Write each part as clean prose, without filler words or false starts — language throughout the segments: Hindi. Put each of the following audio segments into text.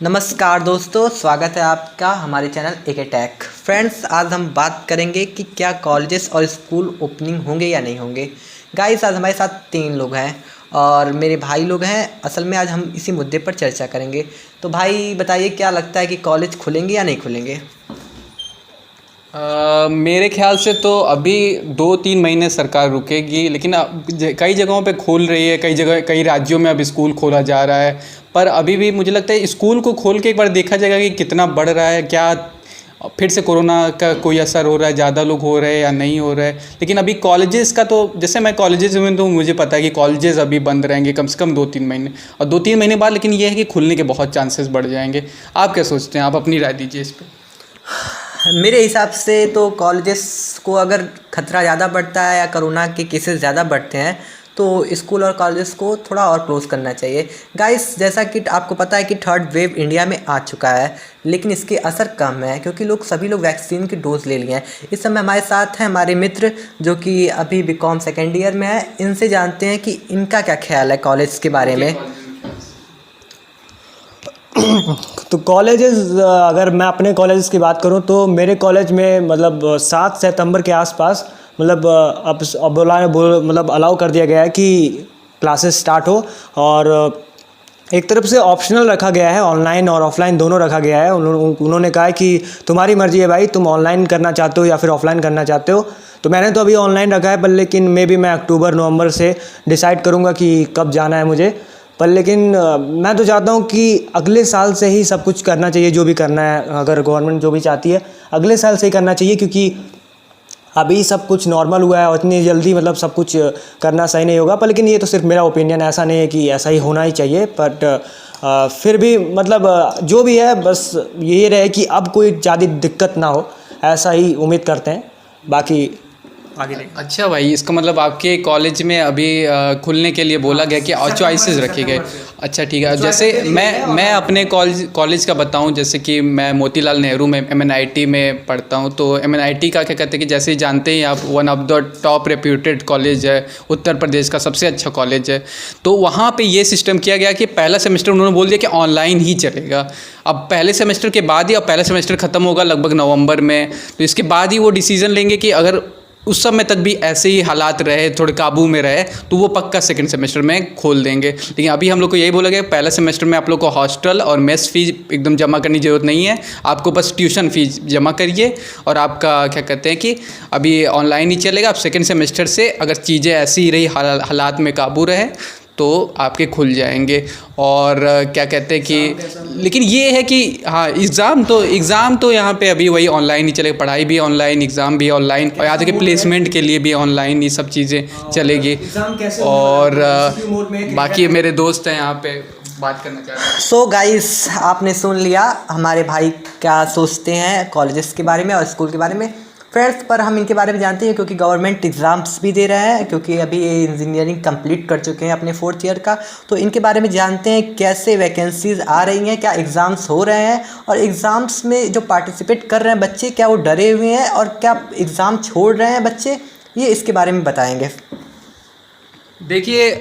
नमस्कार दोस्तों, स्वागत है आपका हमारे चैनल एक अटैक। फ्रेंड्स, आज हम बात करेंगे कि क्या कॉलेजेस और स्कूल ओपनिंग होंगे या नहीं होंगे। गाइस, आज हमारे साथ 3 लोग हैं और मेरे भाई लोग हैं। असल में आज हम इसी मुद्दे पर चर्चा करेंगे। तो भाई बताइए, क्या लगता है कि कॉलेज खुलेंगे या नहीं खुलेंगे। मेरे ख्याल से तो अभी 2-3 महीने सरकार रुकेगी, लेकिन कई जगहों पे खोल रही है। कई जगह कई राज्यों में अब स्कूल खोला जा रहा है, पर अभी भी मुझे लगता है स्कूल को खोल के एक बार देखा जाएगा कि कितना बढ़ रहा है, क्या फिर से कोरोना का कोई असर हो रहा है, ज़्यादा लोग हो रहे हैं या नहीं हो रहे हैं। लेकिन अभी कॉलेजेस का तो, जैसे मैं कॉलेजेस में, तो मुझे पता है कि कॉलेजेस अभी बंद रहेंगे कम से कम 2-3 महीने, और 2-3 महीने बाद लेकिन ये है कि खुलने के बहुत चांसेस बढ़ जाएंगे। आप क्या सोचते हैं? आप अपनी राय दीजिए इस पर। मेरे हिसाब से तो कॉलेजेस को अगर खतरा ज़्यादा बढ़ता है या कोरोना के केसेस ज़्यादा बढ़ते हैं तो स्कूल और कॉलेजेस को थोड़ा और क्लोज करना चाहिए। गाइस, जैसा कि आपको पता है कि थर्ड वेव इंडिया में आ चुका है, लेकिन इसके असर कम है क्योंकि सभी लोग वैक्सीन की डोज ले लिए हैं। इस समय हमारे साथ हैं हमारे मित्र जो कि अभी बीकॉम सेकेंड ईयर में है। इनसे जानते हैं कि इनका क्या ख्याल है कॉलेज के बारे में। तो कॉलेजेस, अगर मैं अपने कॉलेज की बात करूं तो मेरे कॉलेज में मतलब 7 सितंबर के आसपास मतलब अब अलाउ कर दिया गया है कि क्लासेस स्टार्ट हो। और एक तरफ से ऑप्शनल रखा गया है, ऑनलाइन और ऑफलाइन दोनों रखा गया है। उन्होंने कहा है कि तुम्हारी मर्ज़ी है भाई, तुम ऑनलाइन करना चाहते हो या फिर ऑफलाइन करना चाहते हो। तो मैंने तो अभी ऑनलाइन रखा है, पर लेकिन मैं अक्टूबर नवंबर से डिसाइड करूँगा कि कब जाना है मुझे। पर लेकिन मैं तो चाहता हूँ कि अगले साल से ही सब कुछ करना चाहिए, जो भी करना है। अगर गवर्नमेंट जो भी चाहती है अगले साल से ही करना चाहिए, क्योंकि अभी सब कुछ नॉर्मल हुआ है और इतनी जल्दी मतलब सब कुछ करना सही नहीं होगा। पर लेकिन ये तो सिर्फ मेरा ओपिनियन, ऐसा नहीं है कि ऐसा ही होना ही चाहिए। बट फिर भी मतलब जो भी है, बस ये रहे कि अब कोई ज़्यादा दिक्कत ना हो, ऐसा ही उम्मीद करते हैं। बाकी आगे देखें। अच्छा भाई, इसका मतलब आपके कॉलेज में अभी खुलने के लिए बोला गया कि और चॉइसेस रखे गए। अच्छा, ठीक है। जैसे मैं अपने कॉलेज का बताऊं, जैसे कि मैं मोतीलाल नेहरू में MNIT में पढ़ता हूं। तो MNIT का क्या कहते हैं कि जैसे ही जानते हैं आप, one of the top reputed college है, उत्तर प्रदेश का सबसे अच्छा कॉलेज है। तो वहाँ पे ये सिस्टम किया गया कि पहला सेमेस्टर उन्होंने बोल दिया कि ऑनलाइन ही चलेगा। अब पहले सेमेस्टर के बाद ही, अब पहला सेमेस्टर ख़त्म होगा लगभग नवंबर में, तो इसके बाद ही वो डिसीज़न लेंगे कि अगर उस समय तक भी ऐसे ही हालात रहे, थोड़े काबू में रहे, तो वो पक्का सेकंड सेमेस्टर में खोल देंगे। लेकिन अभी हम लोग को यही बोला गया, पहले सेमेस्टर में आप लोग को हॉस्टल और मेस फीस एकदम जमा करने की ज़रूरत नहीं है। आपको बस ट्यूशन फीस जमा करिए और आपका क्या कहते हैं कि अभी ऑनलाइन ही चलेगा। अब सेकंड सेमेस्टर से अगर चीज़ें ऐसी ही रही, हालात में काबू रहे, तो आपके खुल जाएंगे। और क्या कहते हैं कि लेकिन ये है कि हाँ, एग्ज़ाम तो यहाँ पे अभी वही ऑनलाइन ही चलेगा। पढ़ाई भी ऑनलाइन, एग्ज़ाम भी ऑनलाइन, और यहाँ तक कि प्लेसमेंट के लिए भी ऑनलाइन ये सब चीज़ें चलेगी। और बाकी मेरे दोस्त हैं यहाँ पे, बात करना चाह रहे हैं। सो गाइस, आपने सुन लिया हमारे भाई क्या सोचते हैं कॉलेजेस के बारे में और स्कूल के बारे में। फ्रेंड्स, पर हम इनके बारे में जानते हैं क्योंकि गवर्नमेंट एग्ज़ाम्स भी दे रहा है, क्योंकि अभी ये इंजीनियरिंग कंप्लीट कर चुके हैं अपने 4th ईयर का। तो इनके बारे में जानते हैं कैसे वैकेंसीज़ आ रही हैं, क्या एग्ज़ाम्स हो रहे हैं, और एग्ज़ाम्स में जो पार्टिसिपेट कर रहे हैं बच्चे, क्या वो डरे हुए हैं और क्या एग्ज़ाम छोड़ रहे हैं बच्चे, ये इसके बारे में बताएंगे। देखिए,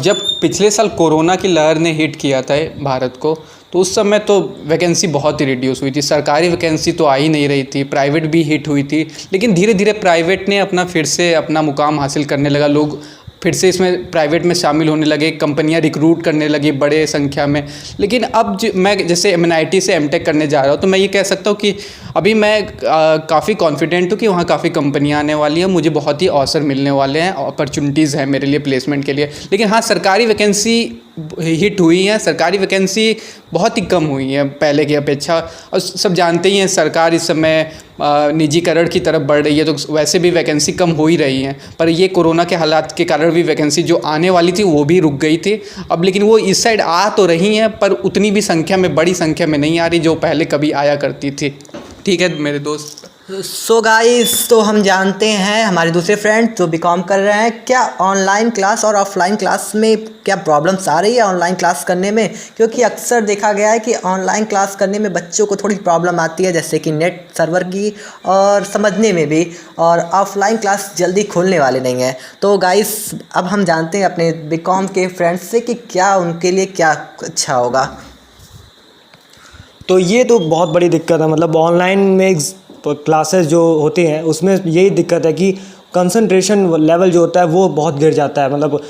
जब पिछले साल कोरोना की लहर ने हिट किया था भारत को, तो उस समय तो वैकेंसी बहुत ही रिड्यूस हुई थी। सरकारी वैकेंसी तो आ ही नहीं रही थी, प्राइवेट भी हिट हुई थी। लेकिन धीरे धीरे प्राइवेट ने फिर से अपना मुकाम हासिल करने लगा। लोग फिर से इसमें प्राइवेट में शामिल होने लगे, कंपनियां रिक्रूट करने लगी बड़े संख्या में। लेकिन अब मैं जैसे MNIT से MTech करने जा रहा हूँ, तो मैं ये कह सकता हूँ कि अभी मैं काफ़ी कॉन्फिडेंट हूँ कि वहाँ काफ़ी कंपनियां आने वाली हैं, मुझे बहुत ही अवसर मिलने वाले हैं, अपॉर्चुनिटीज़ हैं मेरे लिए प्लेसमेंट के लिए। लेकिन हाँ, सरकारी वैकेंसी हिट हुई हैं, सरकारी वैकेंसी बहुत ही कम हुई हैं पहले की अपेक्षा। और सब जानते ही हैं, सरकार इस समय निजीकरण की तरफ बढ़ रही है, तो वैसे भी वैकेंसी कम हो ही रही हैं। पर ये कोरोना के हालात के कारण भी वैकेंसी जो आने वाली थी वो भी रुक गई थी। अब लेकिन वो इस साइड आ तो रही हैं, पर उतनी भी संख्या में, बड़ी संख्या में नहीं आ रही जो पहले कभी आया करती थी। ठीक है मेरे दोस्त। सो गाइस, तो हम जानते हैं हमारे दूसरे फ्रेंड जो बीकॉम कर रहे हैं, क्या ऑनलाइन क्लास और ऑफलाइन क्लास में क्या प्रॉब्लम्स आ रही है ऑनलाइन क्लास करने में। क्योंकि अक्सर देखा गया है कि ऑनलाइन क्लास करने में बच्चों को थोड़ी प्रॉब्लम आती है, जैसे कि नेट सर्वर की और समझने में भी, और ऑफलाइन क्लास जल्दी खुलने वाले नहीं हैं। तो गाइस, अब हम जानते हैं अपने बीकॉम के फ्रेंड्स से कि क्या उनके लिए क्या अच्छा होगा। तो ये तो बहुत बड़ी दिक्कत है। मतलब ऑनलाइन में क्लासेस जो होती हैं उसमें यही दिक्कत है कि कंसंट्रेशन लेवल जो होता है वो बहुत गिर जाता है। मतलब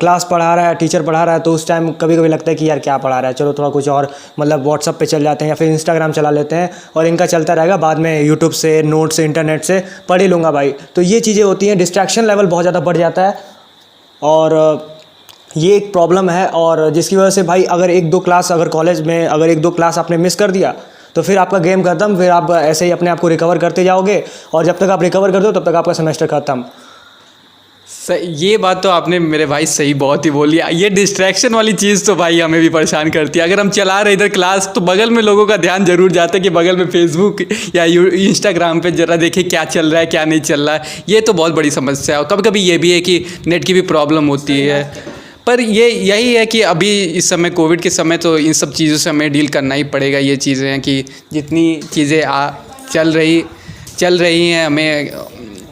क्लास पढ़ा रहा है, टीचर पढ़ा रहा है, तो उस टाइम कभी कभी लगता है कि यार क्या पढ़ा रहा है, चलो थोड़ा कुछ और मतलब व्हाट्सअप पे चल जाते हैं या फिर इंस्टाग्राम चला लेते हैं और इनका चलता रहेगा, बाद में यूट्यूब से, नोट से, इंटरनेट से पढ़ ही लूँगा भाई। तो ये चीज़ें होती हैं, डिस्ट्रैक्शन लेवल बहुत ज़्यादा बढ़ जाता है और ये एक प्रॉब्लम है। और जिसकी वजह से भाई अगर एक दो क्लास, अगर कॉलेज में अगर एक दो क्लास आपने मिस कर दिया तो फिर आपका गेम खत्म। फिर आप ऐसे ही अपने आप को रिकवर करते जाओगे और जब तक आप रिकवर करते हो तब तक आपका सेमेस्टर खत्म। ये बात तो आपने मेरे भाई सही बहुत ही बोली। ये डिस्ट्रैक्शन वाली चीज़ तो भाई हमें भी परेशान करती है। अगर हम चला रहे इधर क्लास तो बगल में लोगों का ध्यान जरूर जाता है कि बगल में फेसबुक या इंस्टाग्राम पे जरा देखे क्या चल रहा है क्या नहीं चल रहा है। ये तो बहुत बड़ी समस्या है। और कभी कभी ये भी है कि नेट की भी प्रॉब्लम होती है। पर ये यही है कि अभी इस समय कोविड के समय तो इन सब चीज़ों से हमें डील करना ही पड़ेगा। ये चीज़ें हैं कि जितनी चीज़ें चल रही हैं हमें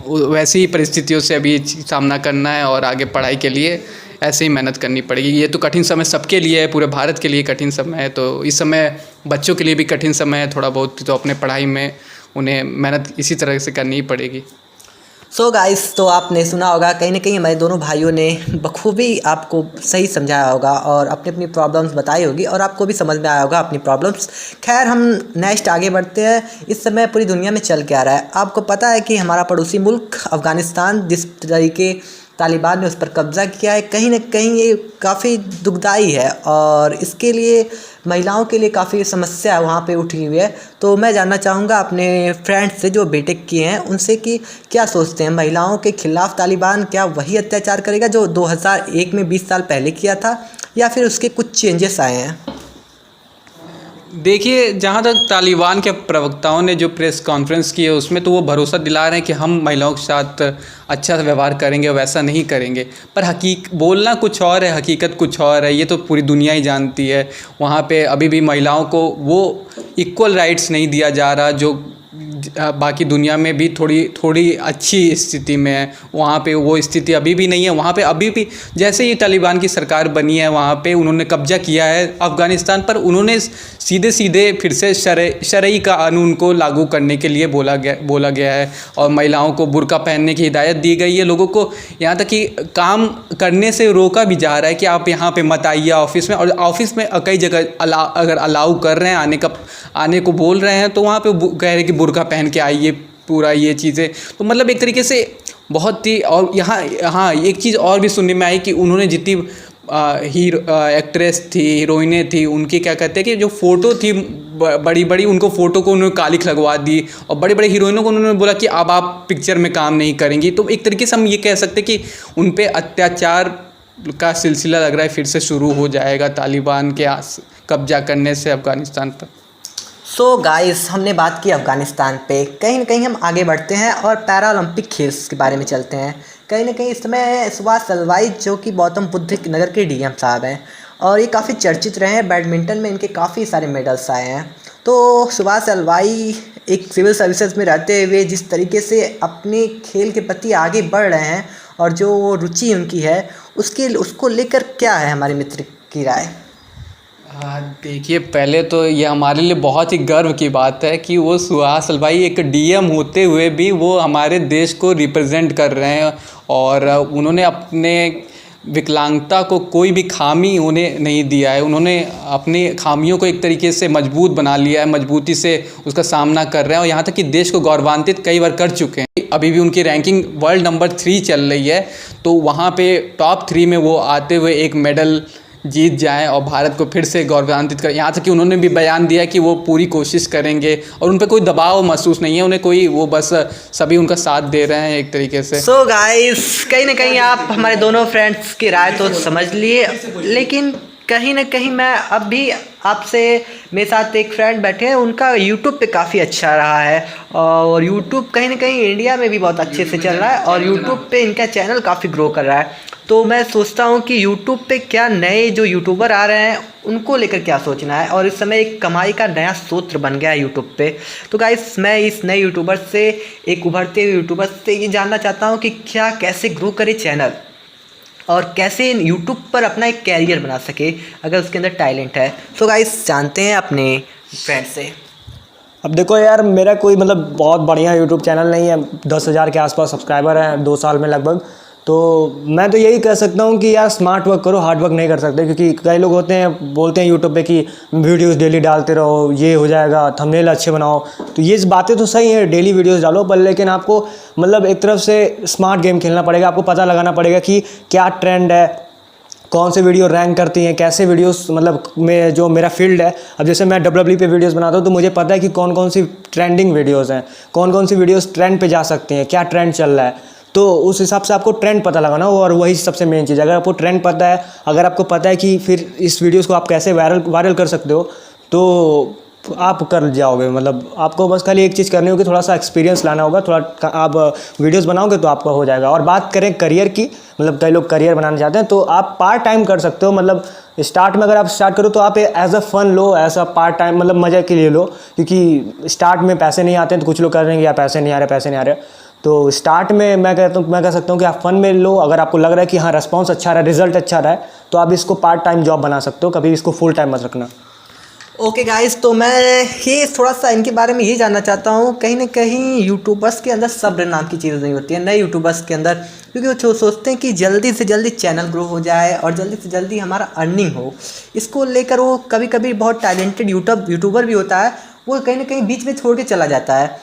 वैसी ही परिस्थितियों से अभी सामना करना है और आगे पढ़ाई के लिए ऐसे ही मेहनत करनी पड़ेगी। ये तो कठिन समय सबके लिए है, पूरे भारत के लिए कठिन समय है। तो इस समय बच्चों के लिए भी कठिन समय है थोड़ा बहुत, तो अपने पढ़ाई में उन्हें मेहनत इसी तरह से करनी ही पड़ेगी। सो गाइस, तो आपने सुना होगा कहीं ना कहीं हमारे दोनों भाइयों ने बखूबी आपको सही समझाया होगा और अपनी अपनी प्रॉब्लम्स बताई होगी और आपको भी समझ में आया होगा अपनी प्रॉब्लम्स। खैर, हम नेक्स्ट आगे बढ़ते हैं। इस समय पूरी दुनिया में चल क्या रहा है आपको पता है कि हमारा पड़ोसी मुल्क अफ़गानिस्तान जिस तरीके तालिबान ने उस पर कब्ज़ा किया है, कहीं ना कहीं ये काफ़ी दुखदाई है और इसके लिए महिलाओं के लिए काफ़ी समस्या वहाँ पे उठी हुई है। तो मैं जानना चाहूँगा अपने फ्रेंड्स से जो बीटेक किए हैं उनसे कि क्या सोचते हैं, महिलाओं के खिलाफ़ तालिबान क्या वही अत्याचार करेगा जो 2001 में 20 साल पहले किया था या फिर उसके कुछ चेंजेस आए हैं? देखिए, जहाँ तक तालिबान के प्रवक्ताओं ने जो प्रेस कॉन्फ्रेंस की है उसमें तो वो भरोसा दिला रहे हैं कि हम महिलाओं के साथ अच्छा व्यवहार करेंगे, वैसा नहीं करेंगे। पर बोलना कुछ और है, हकीकत कुछ और है। ये तो पूरी दुनिया ही जानती है। वहाँ पे अभी भी महिलाओं को वो इक्वल राइट्स नहीं दिया जा रहा जो बाकी दुनिया में भी थोड़ी अच्छी स्थिति में है। वहाँ पे वो स्थिति अभी भी नहीं है। वहाँ पे अभी भी जैसे ही तालिबान की सरकार बनी है वहाँ पे उन्होंने कब्जा किया है अफ़गानिस्तान पर, उन्होंने सीधे फिर से शरई कानून को लागू करने के लिए बोला गया है और महिलाओं को बुर्का पहनने की हिदायत दी गई है। लोगों को यहाँ तक कि काम करने से रोका भी जा रहा है कि आप यहाँ पे मत आइए ऑफिस में। और ऑफिस में कई जगह अगर अलाउ कर रहे हैं आने को बोल रहे हैं तो वहाँ पे कह रहे हैं कि बुर्का पहन के आइए, पूरा ये चीज़ें। तो मतलब एक तरीके से बहुत ही। और यहाँ हाँ, एक चीज़ और भी सुनने में आई कि उन्होंने जितनी एक्ट्रेस थी, हीरोइनें थी, उनकी क्या कहते हैं कि जो फ़ोटो थी बड़ी उनको फ़ोटो को उन्होंने कालिख लगवा दी और बड़ी हीरोइनों को उन्होंने बोला कि अब आप पिक्चर में काम नहीं करेंगी। तो एक तरीके से हम ये कह सकते हैं कि उन पे अत्याचार का सिलसिला लग रहा है फिर से शुरू हो जाएगा तालिबान के कब्जा करने से अफ़गानिस्तान पर। सो गाइस, हमने बात की अफ़गानिस्तान पे। कहीं ना कहीं हम आगे बढ़ते हैं और पैरालंपिक खेल के बारे में चलते हैं। कहीं ना कहीं इस समय सुभाष सलवाई जो कि गौतम बुद्ध नगर के डीएम साहब हैं और ये काफ़ी चर्चित रहे हैं। बैडमिंटन में इनके काफ़ी सारे मेडल्स आए हैं। तो सुभाष सलवाई एक सिविल सर्विसेज में रहते हुए जिस तरीके से अपने खेल के प्रति आगे बढ़ रहे हैं और जो रुचि उनकी है उसको लेकर क्या है हमारे मित्र की राय? देखिए, पहले तो ये हमारे लिए बहुत ही गर्व की बात है कि वो सुभाष सलवाई एक डीएम होते हुए भी वो हमारे देश को रिप्रेजेंट कर रहे हैं और उन्होंने अपने विकलांगता को कोई भी खामी उन्हें नहीं दिया है। उन्होंने अपनी खामियों को एक तरीके से मजबूत बना लिया है, मजबूती से उसका सामना कर रहे हैं और यहाँ तक कि देश को गौरवान्वित कई बार कर चुके हैं। अभी भी उनकी रैंकिंग वर्ल्ड नंबर 3 चल रही है। तो वहाँ पे टॉप 3 में वो आते हुए एक मेडल जीत जाएं और भारत को फिर से गौरवान्वित करें। यहाँ तक कि उन्होंने भी बयान दिया कि वो पूरी कोशिश करेंगे और उन पर कोई दबाव महसूस नहीं है, उन्हें कोई वो बस सभी उनका साथ दे रहे हैं एक तरीके से। सो गाइस, कहीं ना कहीं आप हमारे दोनों फ्रेंड्स की राय तो समझ लिए, लेकिन कहीं ना कहीं मैं अब भी आपसे, मेरे साथ एक फ्रेंड बैठे हैं, उनका यूट्यूब पे काफ़ी अच्छा रहा है और यूट्यूब कहीं ना कहीं इंडिया में भी बहुत अच्छे से चल रहा है और यूट्यूब पे इनका चैनल काफ़ी ग्रो कर रहा है। तो मैं सोचता हूँ कि यूट्यूब पे क्या नए जो यूट्यूबर आ रहे हैं उनको लेकर क्या सोचना है और इस समय एक कमाई का नया स्रोत बन गया है यूट्यूब पे। तो गाइस, मैं इस नए यूट्यूबर से, एक उभरते हुए यूट्यूबर से ये जानना चाहता हूँ कि क्या कैसे ग्रो करे चैनल और कैसे यूट्यूब पर अपना एक कैरियर बना सके अगर उसके अंदर टैलेंट है। तो गाइस, जानते हैं अपने फ्रेंड से? अब देखो यार, मेरा कोई मतलब बहुत बढ़िया यूट्यूब चैनल नहीं है, 10,000 के आसपास सब्सक्राइबर हैं 2 साल में लगभग। तो मैं तो यही कह सकता हूँ कि यार स्मार्ट वर्क करो, हार्ड वर्क नहीं कर सकते। क्योंकि कई लोग होते हैं बोलते हैं यूट्यूब पे कि वीडियोस डेली डालते रहो, ये हो जाएगा, थंबनेल अच्छे बनाओ। तो ये बातें तो सही है, डेली वीडियोस डालो, पर लेकिन आपको मतलब एक तरफ से स्मार्ट गेम खेलना पड़ेगा। आपको पता लगाना पड़ेगा कि क्या ट्रेंड है, कौन से वीडियो रैंक करती हैं, कैसे वीडियोस मतलब में जो मेरा फील्ड है। अब जैसे मैं WWE पे वीडियोस बनाता हूँ तो मुझे पता है कि कौन कौन सी ट्रेंडिंग वीडियोस हैं, कौन कौन सी वीडियोस ट्रेंड पे जा सकती हैं, क्या ट्रेंड चल रहा है। तो उस हिसाब से आपको ट्रेंड पता लगाना हो, और वही सबसे मेन चीज़ है। अगर आपको ट्रेंड पता है, अगर आपको पता है कि फिर इस वीडियोज़ को आप कैसे वायरल कर सकते हो, तो आप कर जाओगे। मतलब आपको बस खाली एक चीज़ करनी होगी, थोड़ा सा एक्सपीरियंस लाना होगा, थोड़ा आप वीडियोस बनाओगे तो आपका हो जाएगा। और बात करें करियर की, मतलब कई लोग करियर बनाना चाहते हैं तो आप पार्ट टाइम कर सकते हो। मतलब स्टार्ट में अगर आप स्टार्ट करो तो आप एज अ फन लो, एज अ पार्ट टाइम, मतलब मज़े के लिए लो। क्योंकि स्टार्ट में पैसे नहीं आते हैं तो कुछ लोग कर रहे हैं कि यार पैसे नहीं आ रहे, पैसे नहीं आ रहे। तो स्टार्ट में मैं कह सकता हूँ कि आप फन में लो। अगर आपको लग रहा है कि हाँ रिस्पॉन्स अच्छा रहा है, रिजल्ट अच्छा रहा है, तो आप इसको पार्ट टाइम जॉब बना सकते हो, कभी इसको फुल टाइम मत रखना। ओके गाइस, तो मैं ये थोड़ा सा इनके बारे में ये जानना चाहता हूँ, कहीं ना कहीं यूट्यूबर्स के अंदर सब्र नाम की चीज़ नहीं होती है, नए यूट्यूबर्स के अंदर, क्योंकि वो सोचते हैं कि जल्दी से जल्दी चैनल ग्रो हो जाए और जल्दी से जल्दी हमारा अर्निंग हो। इसको लेकर वो कभी कभी बहुत टैलेंटेड यूट्यूबर भी होता है, वो कहीं ना कहीं बीच में छोड़ के चला जाता है,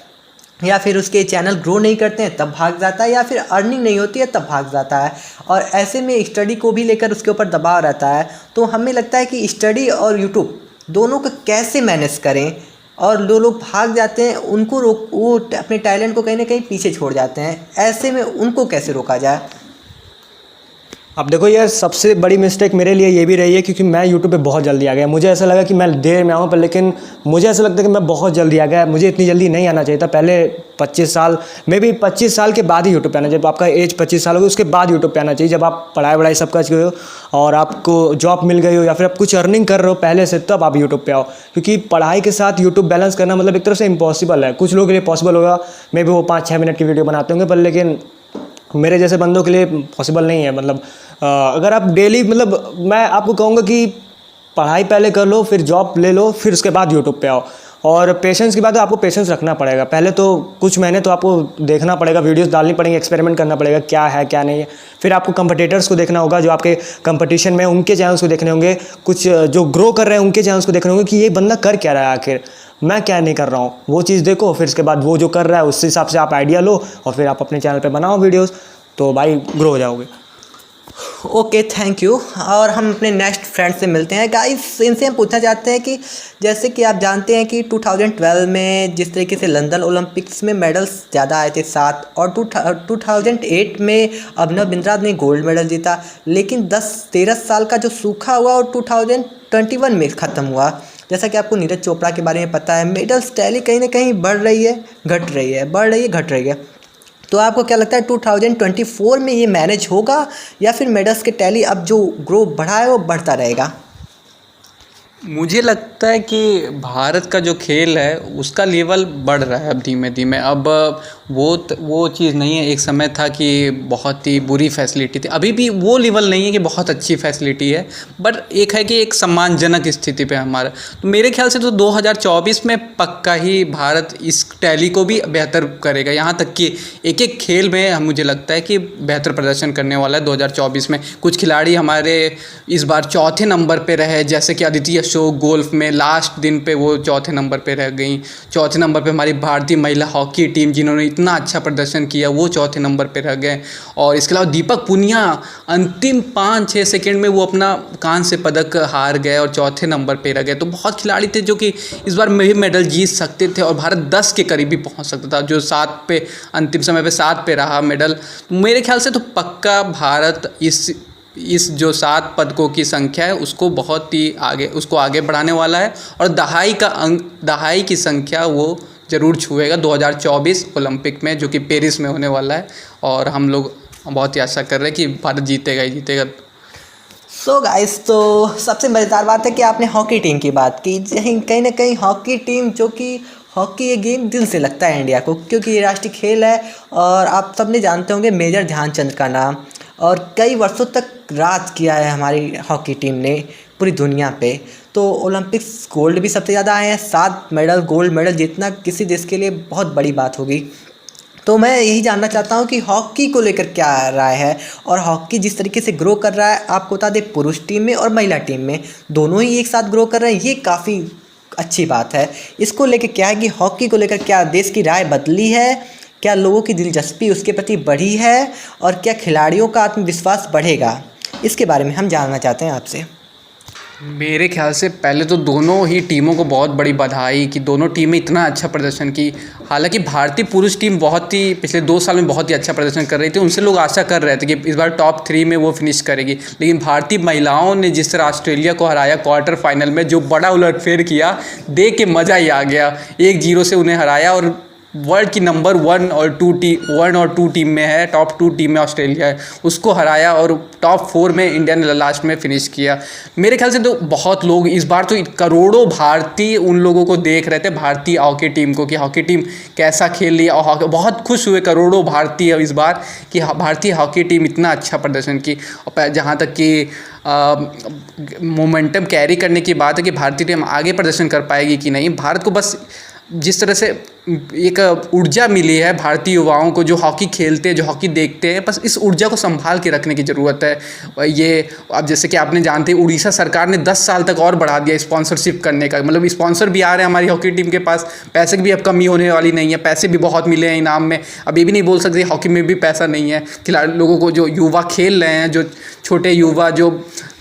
या फिर उसके चैनल ग्रो नहीं करते हैं तब भाग जाता है, या फिर अर्निंग नहीं होती है तब भाग जाता है। और ऐसे में स्टडी को भी लेकर उसके ऊपर दबाव रहता है। तो हमें लगता है कि स्टडी और यूट्यूब दोनों को कैसे मैनेज करें, और जो लोग भाग जाते हैं उनको वो अपने टैलेंट को कहीं ना कहीं पीछे छोड़ जाते हैं, ऐसे में उनको कैसे रोका जाए? अब देखो यार, सबसे बड़ी मिस्टेक मेरे लिए ये भी रही है, क्योंकि मैं यूट्यूब पे बहुत जल्दी आ गया। मुझे ऐसा लगा कि मैं देर में आऊँ, पर लेकिन मुझे ऐसा लगता है कि मैं बहुत जल्दी आ गया। मुझे इतनी जल्दी नहीं आना चाहिए था। पहले 25 साल, मे भी 25 साल के बाद ही यूट्यूब पे आना चाहिए। जब आपका एज 25 साल होगी उसके बाद यूट्यूब पे आना चाहिए, जब आप पढ़ाई सब कर चुके हो और आपको जॉब मिल गई हो, या फिर आप कुछ अर्निंग कर रहे हो पहले से, तब आप यूट्यूब पे आओ। क्योंकि पढ़ाई के साथ यूट्यूब बैलेंस करना मतलब एक तरफ से इम्पॉसिबल है। कुछ लोगों के लिए पॉसिबल होगा, मे भी वो 5-6 मिनट की वीडियो बनाते होंगे, पर लेकिन मेरे जैसे बंदों के लिए पॉसिबल नहीं है। मतलब अगर आप डेली, मतलब मैं आपको कहूँगा कि पढ़ाई पहले कर लो, फिर जॉब ले लो, फिर उसके बाद यूट्यूब पे आओ। और पेशेंस की बात है, आपको पेशेंस रखना पड़ेगा। पहले तो कुछ महीने तो आपको देखना पड़ेगा, वीडियोस डालनी पड़ेंगी, एक्सपेरिमेंट करना पड़ेगा क्या है क्या नहीं है। फिर आपको कंपटीटर्स को देखना होगा, जो आपके कंपटीशन में, उनके चैनल्स को देखने होंगे। कुछ जो ग्रो कर रहे हैं उनके चैनल्स को देखने होंगे कि ये बंदा कर क्या रहा है, आखिर मैं क्या नहीं कर रहा हूँ, वो चीज़ देखो। फिर उसके बाद वो जो कर रहा है उस हिसाब से आप आइडिया लो, और फिर आप अपने चैनल पर बनाओ वीडियोज़, तो भाई ग्रो हो जाओगे। Okay, thank you. और हम अपने नेक्स्ट फ्रेंड से मिलते हैं। गाइस, इनसे हम पूछना चाहते हैं कि जैसे कि आप जानते हैं कि 2012 में जिस तरीके से लंदन ओलंपिक्स में मेडल्स ज़्यादा आए थे 7, और 2008 में अभिनव बिंद्रा ने गोल्ड मेडल जीता, लेकिन 10-13 साल का जो सूखा हुआ और 2021 में ख़त्म हुआ। जैसा कि आपको नीरज चोपड़ा के बारे में पता है, मेडल्स टैली कहीं ना कहीं बढ़ रही है, घट रही है, बढ़ रही है, घट रही है। तो आपको क्या लगता है 2024 में ये मैनेज होगा, या फिर मेडल्स के टैली अब जो ग्रो बढ़ा है वो बढ़ता रहेगा? मुझे लगता है कि भारत का जो खेल है उसका लेवल बढ़ रहा है अब धीमे धीमे। अब वो चीज़ नहीं है। एक समय था कि बहुत ही बुरी फैसिलिटी थी, अभी भी वो लेवल नहीं है कि बहुत अच्छी फैसिलिटी है, बट एक है कि एक सम्मानजनक स्थिति पे हमारा। तो मेरे ख्याल से तो 2024 में पक्का ही भारत इस टैली को भी बेहतर करेगा। यहाँ तक कि एक एक खेल में मुझे लगता है कि बेहतर प्रदर्शन करने वाला है 2024 में। कुछ खिलाड़ी हमारे इस बार चौथे नंबर पे रहे, जैसे कि अदिति अशोक गोल्फ में लास्ट दिन पे वो चौथे नंबर पे रह गई। चौथे नंबर पे हमारी भारतीय महिला हॉकी टीम, जिन्होंने इतना अच्छा प्रदर्शन किया, वो चौथे नंबर पे रह गए। और इसके अलावा दीपक पुनिया अंतिम 5-6 सेकंड में वो अपना कांस्य पदक हार गए और चौथे नंबर पे रह गए। तो बहुत खिलाड़ी थे जो कि इस बार में भी मेडल जीत सकते थे, और भारत 10 के करीब भी पहुँच सकता था, जो 7 पे अंतिम समय पे 7 पे रहा मेडल। मेरे ख्याल से तो पक्का भारत इस जो 7 पदकों की संख्या है उसको बहुत ही आगे बढ़ाने वाला है, और दहाई की संख्या वो ज़रूर छुएगा 2024 ओलंपिक में, जो कि पेरिस में होने वाला है। और हम लोग बहुत ही आशा कर रहे हैं कि भारत जीतेगा ही जीतेगा। सो गाइस, तो सबसे मज़ेदार बात है कि आपने हॉकी टीम की बात की। कहीं ना कहीं हॉकी टीम, जो कि हॉकी ये गेम दिल से लगता है इंडिया को, क्योंकि ये राष्ट्रीय खेल है। और आप सबने जानते होंगे मेजर ध्यानचंद का नाम, और कई वर्षों तक राज किया है हमारी हॉकी टीम ने पूरी दुनिया पे। तो ओलंपिक्स गोल्ड भी सबसे ज़्यादा आए हैं, 7 मेडल गोल्ड मेडल जीतना किसी देश के लिए बहुत बड़ी बात होगी। तो मैं यही जानना चाहता हूँ कि हॉकी को लेकर क्या राय है, और हॉकी जिस तरीके से ग्रो कर रहा है, आपको बता दें पुरुष टीम में और महिला टीम में दोनों ही एक साथ ग्रो कर रहे हैं, ये काफ़ी अच्छी बात है। इसको लेकर क्या है कि हॉकी को लेकर क्या देश की राय बदली है, क्या लोगों की दिलचस्पी उसके प्रति बढ़ी है, और क्या खिलाड़ियों का आत्मविश्वास बढ़ेगा, इसके बारे में हम जानना चाहते हैं आपसे। मेरे ख्याल से पहले तो दोनों ही टीमों को बहुत बड़ी बधाई कि दोनों टीमें इतना अच्छा प्रदर्शन की। हालांकि भारतीय पुरुष टीम बहुत ही पिछले 2 साल में बहुत ही अच्छा प्रदर्शन कर रही थी, उनसे लोग आशा कर रहे थे कि इस बार टॉप 3 में वो फिनिश करेगी। लेकिन भारतीय महिलाओं ने जिस तरह ऑस्ट्रेलिया को हराया क्वार्टर फाइनल में, जो बड़ा उलटफेर किया, देख के मज़ा ही आ गया। 1-0 से उन्हें हराया और वर्ल्ड की नंबर 1 और 2 टीम में है, टॉप 2 टीम में ऑस्ट्रेलिया है, उसको हराया और टॉप 4 में इंडिया ने लास्ट में फिनिश किया। मेरे ख्याल से तो बहुत लोग इस बार तो करोड़ों भारतीय उन लोगों को देख रहे थे, भारतीय हॉकी टीम को, कि हॉकी टीम कैसा खेल रही है, और बहुत खुश हुए करोड़ों भारतीय इस बार कि भारतीय हॉकी टीम इतना अच्छा प्रदर्शन की। और जहाँ तक कि मोमेंटम कैरी करने की बात है कि भारतीय टीम आगे प्रदर्शन कर पाएगी कि नहीं, भारत को बस जिस तरह से एक ऊर्जा मिली है भारतीय युवाओं को जो हॉकी खेलते हैं, जो हॉकी देखते हैं, बस इस ऊर्जा को संभाल के रखने की ज़रूरत है। ये अब जैसे कि आपने जानते हैं, उड़ीसा सरकार ने 10 साल तक और बढ़ा दिया स्पॉन्सरशिप करने का, मतलब स्पॉन्सर भी आ रहे हैं हमारी हॉकी टीम के पास, पैसे की भी अब कमी होने वाली नहीं है, पैसे भी बहुत मिले हैं इनाम में। अब ये भी नहीं बोल सकते हॉकी में भी पैसा नहीं है। खिलाड़ी लोगों को, जो युवा खेल रहे हैं, जो छोटे युवा जो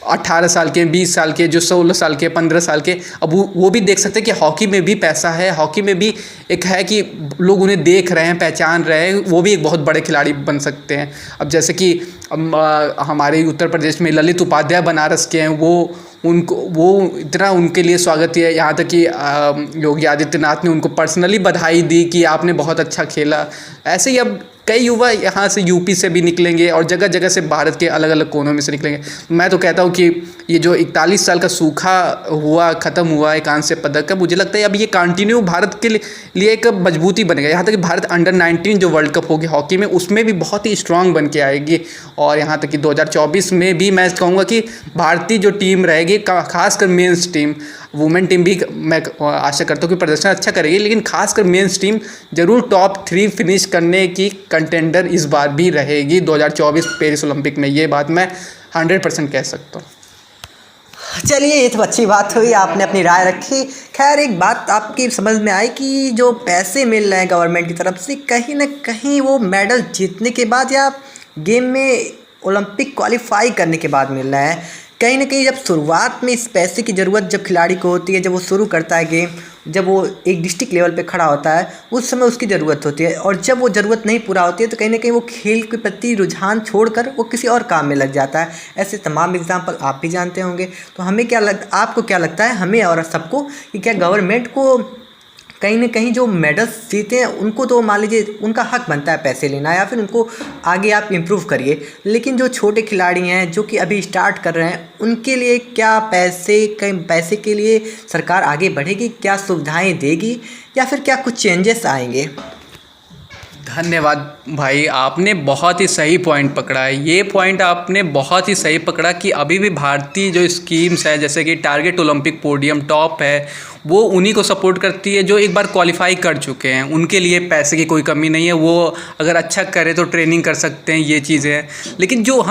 18 साल के, 20 साल के, जो 16 साल के, 15 साल के, अब वो भी देख सकते हैं कि हॉकी में भी पैसा है, हॉकी में भी एक है कि लोग उन्हें देख रहे हैं, पहचान रहे हैं, वो भी एक बहुत बड़े खिलाड़ी बन सकते हैं। अब जैसे कि हमारे उत्तर प्रदेश में ललित उपाध्याय बनारस के हैं, वो इतना उनके लिए स्वागत है। यहाँ तक कि योगी आदित्यनाथ ने उनको पर्सनली बधाई दी कि आपने बहुत अच्छा खेला। ऐसे ही अब कई युवा यहाँ से यूपी से भी निकलेंगे और जगह जगह से भारत के अलग अलग कोनों में से निकलेंगे। मैं तो कहता हूँ कि ये जो 41 साल का सूखा हुआ, ख़त्म हुआ है कांस्य पदक का, मुझे लगता है अब ये कंटिन्यू भारत के लिए एक मजबूती बनेगा। यहाँ तक कि भारत अंडर 19 जो वर्ल्ड कप होगी हॉकी में, उसमें भी बहुत ही स्ट्रांग बन के आएगी। और यहाँ तक कि 2024 में भी मैं कहूँगा कि भारतीय जो टीम रहेगी, खासकर मेंस टीम, वुमेन टीम भी मैं आशा करता हूँ कि प्रदर्शन अच्छा करेगी, लेकिन खासकर मेंस टीम जरूर टॉप 3 फिनिश करने की कंटेंडर इस बार भी रहेगी 2024 पेरिस ओलंपिक में। ये बात मैं 100% कह सकता हूँ। चलिए, ये तो अच्छी बात हुई, आपने अपनी राय रखी। खैर, एक बात आपकी समझ में आई कि जो पैसे मिल रहे हैं गवर्नमेंट की तरफ से, कहीं ना कहीं वो मेडल जीतने के बाद या गेम में ओलंपिक क्वालिफाई करने के बाद मिल रहा है। कहीं ना कहीं जब शुरुआत में इस पैसे की ज़रूरत जब खिलाड़ी को होती है, जब वो शुरू करता है गेम, जब वो एक डिस्ट्रिक्ट लेवल पे खड़ा होता है, उस समय उसकी ज़रूरत होती है। और जब वो ज़रूरत नहीं पूरा होती है तो कहीं ना कहीं वो खेल के प्रति रुझान छोड़कर वो किसी और काम में लग जाता है। ऐसे तमाम एग्जाम्पल आप भी जानते होंगे। तो हमें आपको क्या लगता है, हमें और सबको, कि क्या गवर्नमेंट को कहीं ना कहीं जो मेडल्स जीते हैं उनको तो मान लीजिए उनका हक बनता है पैसे लेना, या फिर उनको आगे आप इम्प्रूव करिए, लेकिन जो छोटे खिलाड़ी हैं जो कि अभी स्टार्ट कर रहे हैं, उनके लिए क्या पैसे के लिए सरकार आगे बढ़ेगी, क्या सुविधाएं देगी, या फिर क्या कुछ चेंजेस आएंगे? धन्यवाद भाई, आपने बहुत ही सही पॉइंट पकड़ा है। ये पॉइंट आपने बहुत ही सही पकड़ा कि अभी भी भारतीय जो स्कीम्स है, जैसे कि टारगेट ओलंपिक पोडियम टॉप है, वो उन्हीं को सपोर्ट करती है जो एक बार क्वालिफाई कर चुके हैं। उनके लिए पैसे की कोई कमी नहीं है, वो अगर अच्छा करे तो ट्रेनिंग कर सकते हैं, ये चीज़ें हैं। लेकिन जो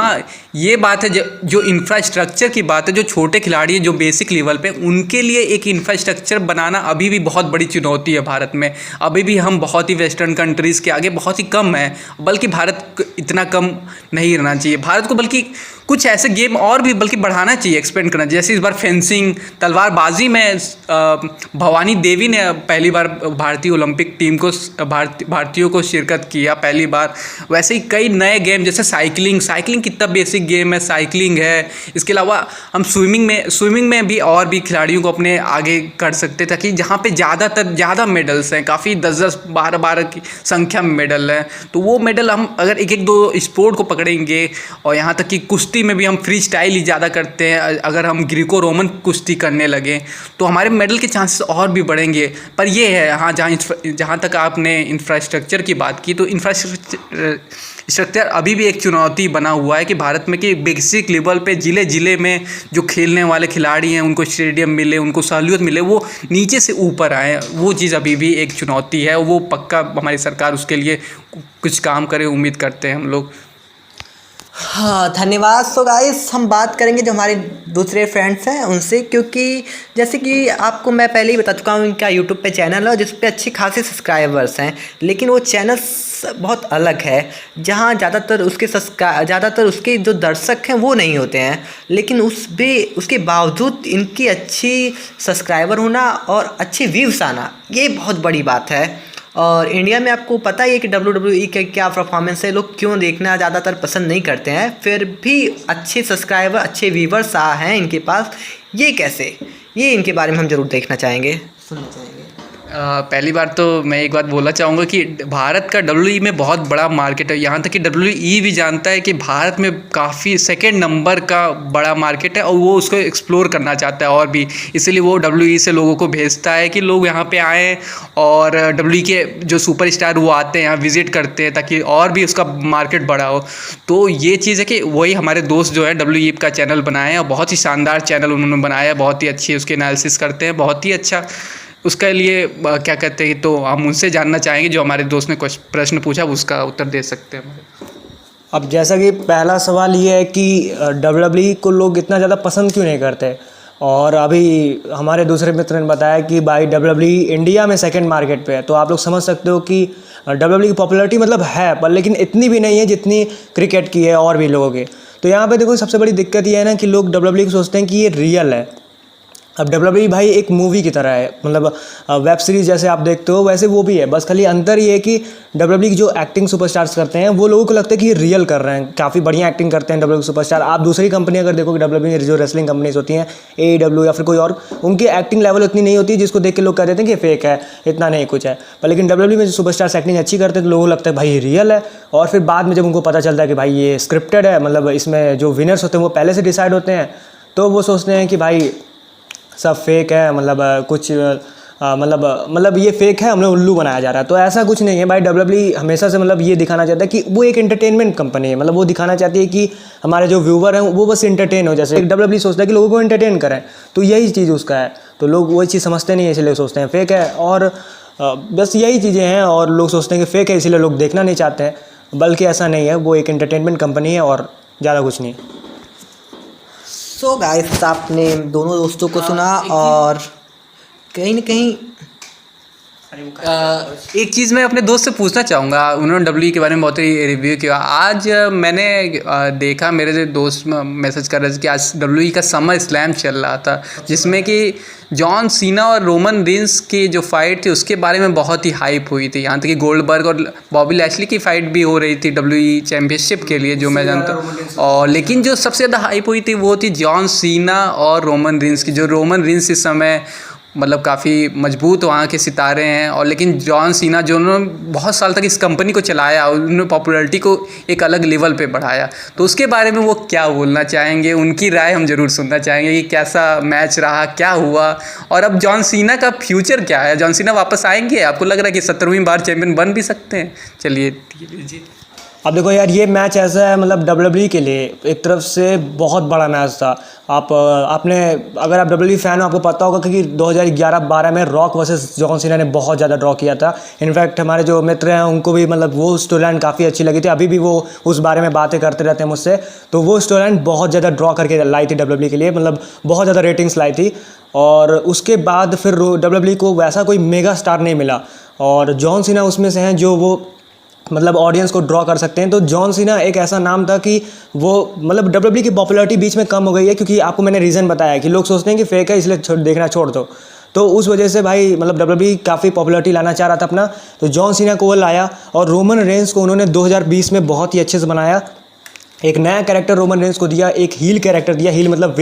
ये बात है, जो इंफ्रास्ट्रक्चर की बात है, जो छोटे खिलाड़ी हैं जो बेसिक लेवल पे, उनके लिए एक इंफ्रास्ट्रक्चर बनाना अभी भी बहुत बड़ी चुनौती है भारत में। अभी भी हम बहुत ही वेस्टर्न कंट्रीज़ के आगे बहुत ही कम है, बल्कि भारत इतना कम नहीं रहना चाहिए। भारत को बल्कि कुछ ऐसे गेम और भी बल्कि बढ़ाना चाहिए, एक्सपेंड करना चाहिए। जैसे इस बार फेंसिंग, तलवारबाजी में भवानी देवी ने पहली बार भारतीय ओलंपिक टीम को भारतीयों को शिरकत किया पहली बार। वैसे ही कई नए गेम, जैसे साइकिलिंग कितना बेसिक गेम है, साइकिलिंग है। इसके अलावा हम स्विमिंग में भी और भी खिलाड़ियों को अपने आगे कर सकते, ताकि जहाँ पे ज़्यादा मेडल्स हैं, काफ़ी 10-10, 12-12 की संख्या में मेडल हैं, तो वो मेडल हम अगर 1-2 स्पोर्ट को पकड़ेंगे, और यहाँ तक कि कुश्ती कुश्ती में भी हम फ्री स्टाइल ही ज़्यादा करते हैं, अगर हम ग्रीको रोमन कुश्ती करने लगें तो हमारे मेडल के चांसेस और भी बढ़ेंगे। पर ये है, हाँ, जहाँ तक आपने इंफ्रास्ट्रक्चर की बात की, तो इंफ्रास्ट्रक्चर अभी भी एक चुनौती बना हुआ है कि भारत में कि बेसिक लेवल पे ज़िले में जो खेलने वाले खिलाड़ी हैं उनको स्टेडियम मिले, उनको सहूलियत मिले, वो नीचे से ऊपर आए, वो चीज़ अभी भी एक चुनौती है। वो पक्का हमारी सरकार उसके लिए कुछ काम करे, उम्मीद करते हैं हम लोग। हाँ, धन्यवाद। सो गाइस, हम बात करेंगे जो हमारे दूसरे फ्रेंड्स हैं उनसे, क्योंकि जैसे कि आपको मैं पहले ही बता चुका हूँ, इनका यूट्यूब पे चैनल है जिस पे अच्छी खासी सब्सक्राइबर्स हैं, लेकिन वो चैनल बहुत अलग है, जहाँ ज़्यादातर उसके जो दर्शक हैं वो नहीं होते हैं, लेकिन उसके बावजूद इनकी अच्छी सब्सक्राइबर होना और अच्छे व्यूज़ आना, ये बहुत बड़ी बात है। और इंडिया में आपको पता ही है कि WWE का क्या परफॉर्मेंस है, लोग क्यों देखना ज़्यादातर पसंद नहीं करते हैं, फिर भी अच्छे सब्सक्राइबर, अच्छे व्यूवर्स हैं इनके पास। ये कैसे, ये इनके बारे में हम ज़रूर देखना चाहेंगे, सुनना चाहेंगे। पहली बार तो मैं एक बात बोलना चाहूँगा कि भारत का WWE में बहुत बड़ा मार्केट है, यहाँ तक कि WWE भी जानता है कि भारत में काफ़ी सेकंड नंबर का बड़ा मार्केट है और वो उसको एक्सप्लोर करना चाहता है और भी, इसीलिए वो WWE से लोगों को भेजता है कि लोग यहाँ पे आएँ और WWE के जो सुपरस्टार वो आते हैं यहाँ विज़िट करते हैं ताकि और भी उसका मार्केट बड़ा हो। तो ये चीज़ है कि वही हमारे दोस्त जो है WWE का चैनल बनाए हैं और बहुत ही शानदार चैनल उन्होंने बनाया है, बहुत ही अच्छी उसके एनालिसिस करते हैं, बहुत ही अच्छा उसके लिए क्या कहते हैं, तो हम उनसे जानना चाहेंगे, जो हमारे दोस्त ने प्रश्न पूछा उसका उत्तर दे सकते हैं। अब जैसा कि पहला सवाल ये है कि WWE को लोग इतना ज़्यादा पसंद क्यों नहीं करते, और अभी हमारे दूसरे मित्र ने बताया कि भाई WWE इंडिया में सेकंड मार्केट पे है, तो आप लोग समझ सकते हो कि WWE की पॉपुलैरिटी मतलब है, पर लेकिन इतनी भी नहीं है जितनी क्रिकेट की है और भी लोगों की। तो यहाँ पे देखो सबसे बड़ी दिक्कत ये है ना कि लोग WWE को सोचते हैं कि ये रियल है। अब WWE भाई एक मूवी की तरह है, मतलब वेब सीरीज़ जैसे आप देखते हो वैसे वो भी है, बस खाली अंतर ये है कि WWE की जो एक्टिंग सुपरस्टार्स करते हैं वो लोगों को लगता है कि ये रियल कर रहे हैं, काफ़ी बढ़िया एक्टिंग करते हैं WWE सुपरस्टार। आप दूसरी कंपनी अगर देखोगे WWE जो रेसलिंग कंपनीज होती हैं, AEW या फिर कोई और, उनकी एक्टिंग लेवल उतनी नहीं होती जिसको देख के लोग कह देते हैं कि फेक है, इतना नहीं कुछ है। पर लेकिन WWE में जो सुपरस्टार्स एक्टिंग अच्छी करते हैं तो लोगों को लगता है भाई ये रियल है, और फिर बाद में जब उनको पता चलता है कि भाई ये स्क्रिप्टेड है, मतलब इसमें जो विनर्स होते हैं वो पहले से डिसाइड होते हैं, तो वो सोचते हैं कि भाई सब फेक है, मतलब कुछ मतलब ये फेक है, हमें उल्लू बनाया जा रहा है। तो ऐसा कुछ नहीं है भाई, WWE हमेशा से मतलब ये दिखाना चाहता है कि वो एक एंटरटेनमेंट कंपनी है, मतलब वो दिखाना चाहती है कि हमारे जो व्यूवर हैं वो बस एंटरटेन हो, जैसे WWE सोचता है कि लोगों को एंटरटेन करें, तो यही चीज़ उसका है। तो लोग वही चीज़ समझते नहीं है, इसलिए सोचते हैं फेक है, और बस यही चीज़ें हैं, और लोग सोचते हैं कि फेक है इसलिए लोग देखना नहीं चाहते हैं, बल्कि ऐसा नहीं है, वो एक एंटरटेनमेंट कंपनी है और ज़्यादा कुछ नहीं। सो गाइस, आपने दोनों दोस्तों को सुना, और कहीं ना कहीं एक चीज़ मैं अपने दोस्त से पूछना चाहूँगा, उन्होंने WWE के बारे में बहुत ही रिव्यू किया। आज मैंने देखा, मेरे जो दोस्त मैसेज कर रहे थे कि आज WWE का समर स्लैम चल रहा था, जिसमें कि जॉन सीना और रोमन रिंस की जो फाइट थी उसके बारे में बहुत ही हाइप हुई थी। यहाँ तक कि गोल्डबर्ग और बॉबी लैशली की फ़ाइट भी हो रही थी WWE चैम्पियनशिप के लिए, जो मैं जानता हूँ। और लेकिन जो सबसे ज़्यादा हाइप हुई थी वो थी जॉन सीना और रोमन रिंस की। जो रोमन रिंस इस समय मतलब काफ़ी मजबूत वहाँ के सितारे हैं, और लेकिन जॉन सीना जो उन्होंने बहुत साल तक इस कंपनी को चलाया, उन्होंने पॉपुलैरिटी को एक अलग लेवल पे बढ़ाया, तो उसके बारे में वो क्या बोलना चाहेंगे, उनकी राय हम ज़रूर सुनना चाहेंगे कि कैसा मैच रहा, क्या हुआ, और अब जॉन सीना का फ्यूचर क्या है। जॉन सीना वापस आएंगे, आपको लग रहा है कि 17वीं बार चैम्पियन बन भी सकते हैं? चलिए लीजिए। अब देखो यार, ये मैच ऐसा है, मतलब WWE के लिए एक तरफ से बहुत बड़ा मैच था। आपने अगर आप WWE फ़ैन हो आपको पता होगा कि 2011-12 में रॉक वर्सेस जॉन सीना ने बहुत ज़्यादा ड्रॉ किया था। इनफैक्ट हमारे जो मित्र हैं उनको भी मतलब वो स्टोरी लाइन काफ़ी अच्छी लगी थी, अभी भी वो उस बारे में बातें करते रहते हैं मुझसे। तो वो स्टोरी लाइन बहुत ज़्यादा ड्रॉ करके लाई थी WWE के लिए, मतलब बहुत ज़्यादा रेटिंग्स लाई थी। और उसके बाद फिर WWE को वैसा कोई मेगा स्टार नहीं मिला, और जॉन सीना उसमें से हैं जो वो मतलब ऑडियंस को ड्रॉ कर सकते हैं। तो जॉन सीना एक ऐसा नाम था कि वो मतलब WWE की पॉपुलैरिटी बीच में कम हो गई है, क्योंकि आपको मैंने रीज़न बताया कि लोग सोचते हैं कि फेक है इसलिए देखना छोड़ दो। तो उस वजह से भाई मतलब WWE काफ़ी पॉपुलैरिटी लाना चाह रहा था अपना, तो जॉन सीना को वो लाया, और रोमन रेंस को उन्होंने 2020 में बहुत ही अच्छे से बनाया। एक नया कैरेक्टर रोमन रेंस को दिया, एक हील कैरेक्टर दिया, हील मतलब